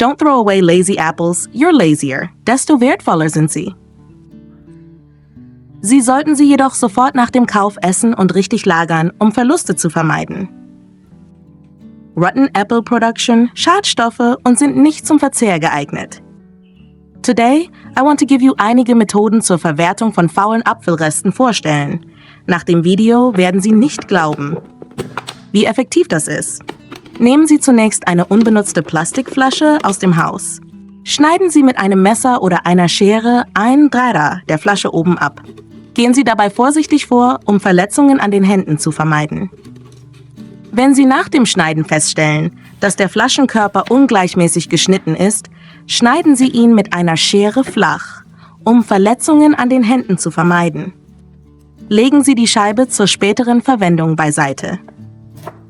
Don't throw away lazy apples, you're lazier, desto wertvoller sind sie. Sie sollten sie jedoch sofort nach dem Kauf essen und richtig lagern, um Verluste zu vermeiden. Rotten Apple Production, Schadstoffe und sind nicht zum Verzehr geeignet. Today, I want to give you einige Methoden zur Verwertung von faulen Apfelresten vorstellen. Nach dem Video werden Sie nicht glauben, wie effektiv das ist. Nehmen Sie zunächst eine unbenutzte Plastikflasche aus dem Haus. Schneiden Sie mit einem Messer oder einer Schere einen Dreier der Flasche oben ab. Gehen Sie dabei vorsichtig vor, um Verletzungen an den Händen zu vermeiden. Wenn Sie nach dem Schneiden feststellen, dass der Flaschenkörper ungleichmäßig geschnitten ist, schneiden Sie ihn mit einer Schere flach, um Verletzungen an den Händen zu vermeiden. Legen Sie die Scheibe zur späteren Verwendung beiseite.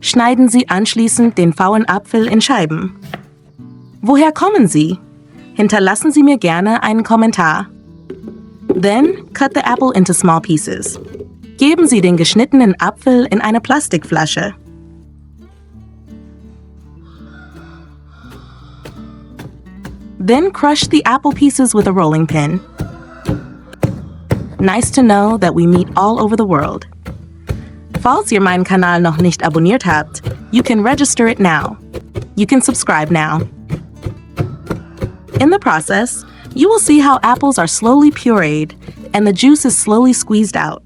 Schneiden Sie anschließend den faulen Apfel in Scheiben. Woher kommen Sie? Hinterlassen Sie mir gerne einen Kommentar. Then, cut the apple into small pieces. Geben Sie den geschnittenen Apfel in eine Plastikflasche. Then crush the apple pieces with a rolling pin. Nice to know that we meet all over the world. Falls ihr meinen Kanal noch nicht abonniert habt, you can register it now. You can subscribe now. In the process, you will see how apples are slowly pureed and the juice is slowly squeezed out.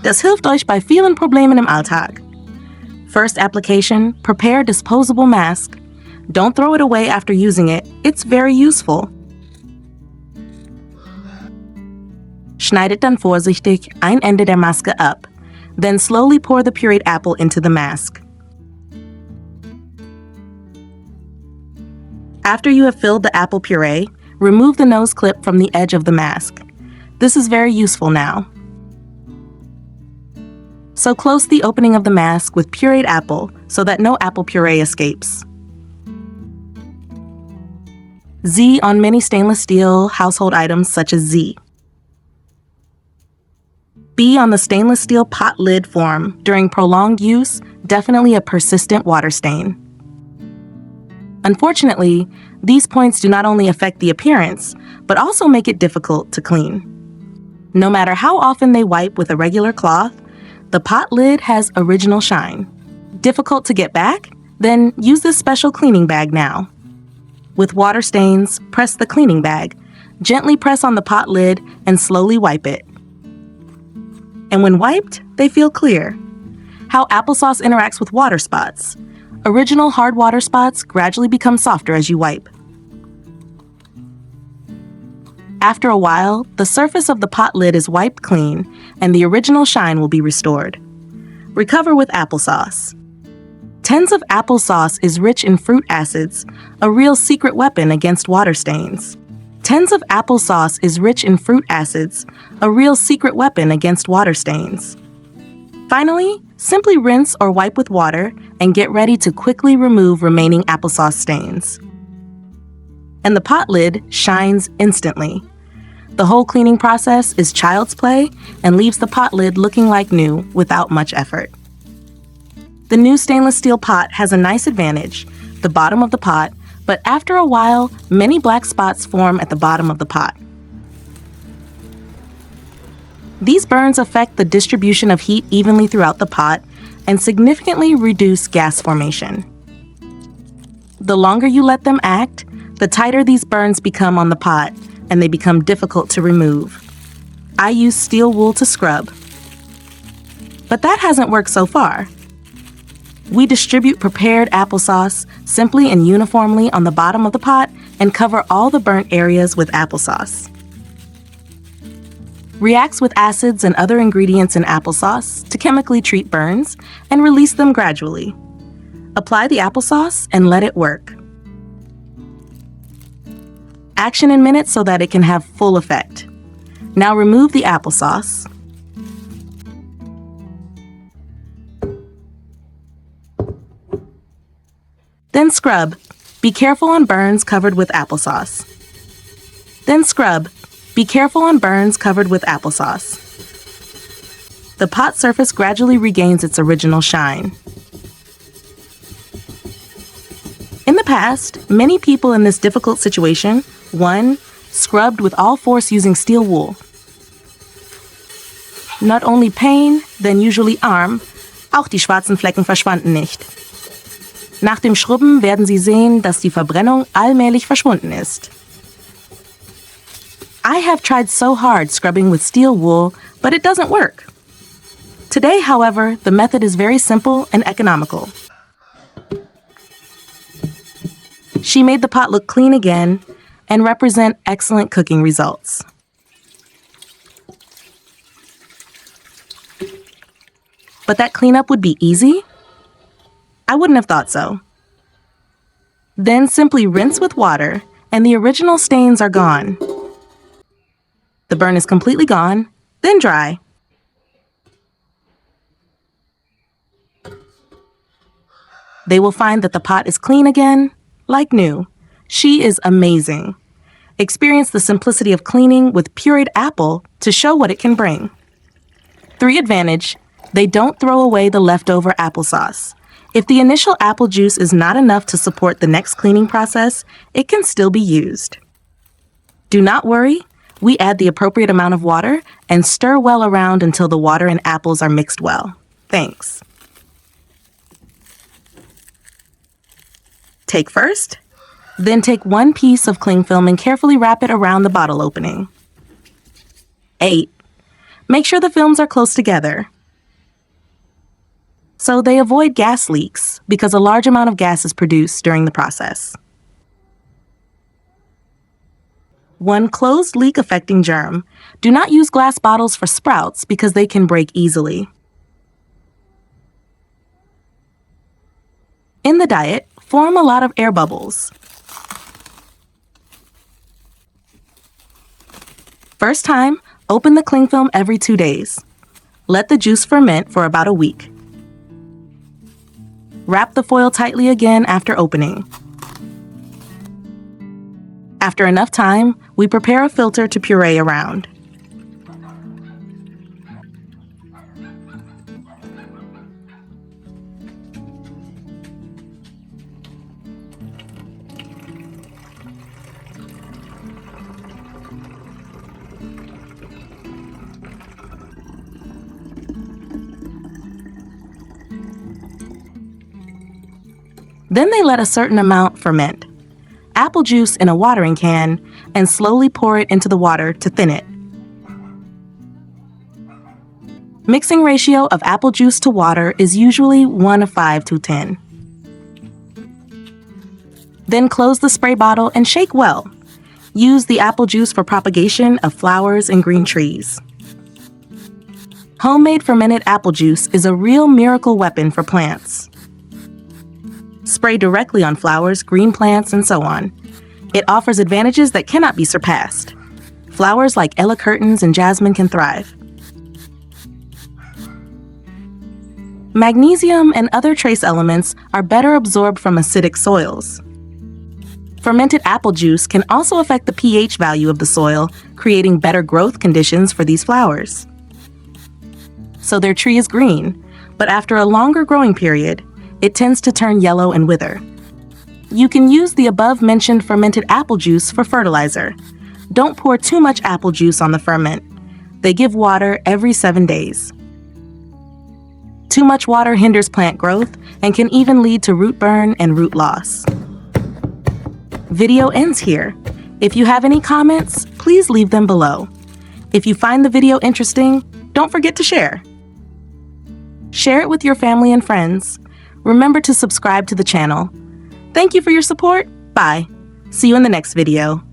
Das hilft euch bei vielen Problemen im Alltag. First application, prepare disposable mask. Don't throw it away after using it, it's very useful. Schneidet dann vorsichtig ein Ende der Maske ab. Then slowly pour the pureed apple into the mask. After you have filled the apple puree, remove the nose clip from the edge of the mask. This is very useful now. So close the opening of the mask with pureed apple so that no apple puree escapes. Z on many stainless steel household items such as Z. B on the stainless steel pot lid form during prolonged use, definitely a persistent water stain. Unfortunately, these points do not only affect the appearance, but also make it difficult to clean. No matter how often they wipe with a regular cloth, the pot lid has original shine. Difficult to get back? Then use this special cleaning bag now. With water stains, press the cleaning bag. Gently press on the pot lid and slowly wipe it. And when wiped, they feel clear. How applesauce interacts with water spots. Original hard water spots gradually become softer as you wipe. After a while, the surface of the pot lid is wiped clean and the original shine will be restored. Recover with applesauce. Tens of applesauce is rich in fruit acids, a real secret weapon against water stains. Tens of applesauce is rich in fruit acids, a real secret weapon against water stains. Finally, simply rinse or wipe with water and get ready to quickly remove remaining applesauce stains. And the pot lid shines instantly. The whole cleaning process is child's play and leaves the pot lid looking like new without much effort. The new stainless steel pot has a nice advantage, the bottom of the pot, but after a while, many black spots form at the bottom of the pot. These burns affect the distribution of heat evenly throughout the pot and significantly reduce gas formation. The longer you let them act, the tighter these burns become on the pot, and they become difficult to remove. I use steel wool to scrub. But that hasn't worked so far. We distribute prepared applesauce simply and uniformly on the bottom of the pot and cover all the burnt areas with applesauce. Reacts with acids and other ingredients in applesauce to chemically treat burns and release them gradually. Apply the applesauce and let it work. Action in minutes so that it can have full effect. Now remove the applesauce. Then scrub. Be careful on burns covered with applesauce. Then scrub. Be careful on burns covered with applesauce. The pot surface gradually regains its original shine. In the past, many people in this difficult situation, 1. Scrubbed with all force using steel wool. Not only pain, then usually Arm, auch die schwarzen Flecken verschwanden nicht. Nach dem Schrubben werden Sie sehen, dass die Verbrennung allmählich verschwunden ist. I have tried so hard scrubbing with steel wool, but it doesn't work. Today, however, the method is very simple and economical. She made the pot look clean again and represent excellent cooking results. But that cleanup would be easy? I wouldn't have thought so. Then simply rinse with water and the original stains are gone. The burn is completely gone, then dry. They will find that the pot is clean again, like new. She is amazing. Experience the simplicity of cleaning with pureed apple to show what it can bring. 3 advantage, they don't throw away the leftover applesauce. If the initial apple juice is not enough to support the next cleaning process, it can still be used. Do not worry, we add the appropriate amount of water and stir well around until the water and apples are mixed well. Thanks. Take first, then take 1 piece of cling film and carefully wrap it around the bottle opening. 8. Make sure the films are close together, so they avoid gas leaks because a large amount of gas is produced during the process. 1 closed leak affecting germ. Do not use glass bottles for sprouts because they can break easily. In the diet, form a lot of air bubbles. First time, open the cling film every 2 days. Let the juice ferment for about a week. Wrap the foil tightly again after opening. After enough time, we prepare a filter to puree around. Then they let a certain amount ferment. Apple juice in a watering can and slowly pour it into the water to thin it. Mixing ratio of apple juice to water is usually 1:5 to 10. Then close the spray bottle and shake well. Use the apple juice for propagation of flowers and green trees. Homemade fermented apple juice is a real miracle weapon for plants. Spray directly on flowers, green plants, and so on. It offers advantages that cannot be surpassed. Flowers like Ella curtains and jasmine can thrive. Magnesium and other trace elements are better absorbed from acidic soils. Fermented apple juice can also affect the pH value of the soil, creating better growth conditions for these flowers. So their tree is green, but after a longer growing period, it tends to turn yellow and wither. You can use the above-mentioned fermented apple juice for fertilizer. Don't pour too much apple juice on the ferment. They give water every 7 days. Too much water hinders plant growth and can even lead to root burn and root loss. Video ends here. If you have any comments, please leave them below. If you find the video interesting, don't forget to share. Share it with your family and friends. Remember to subscribe to the channel. Thank you for your support. Bye. See you in the next video.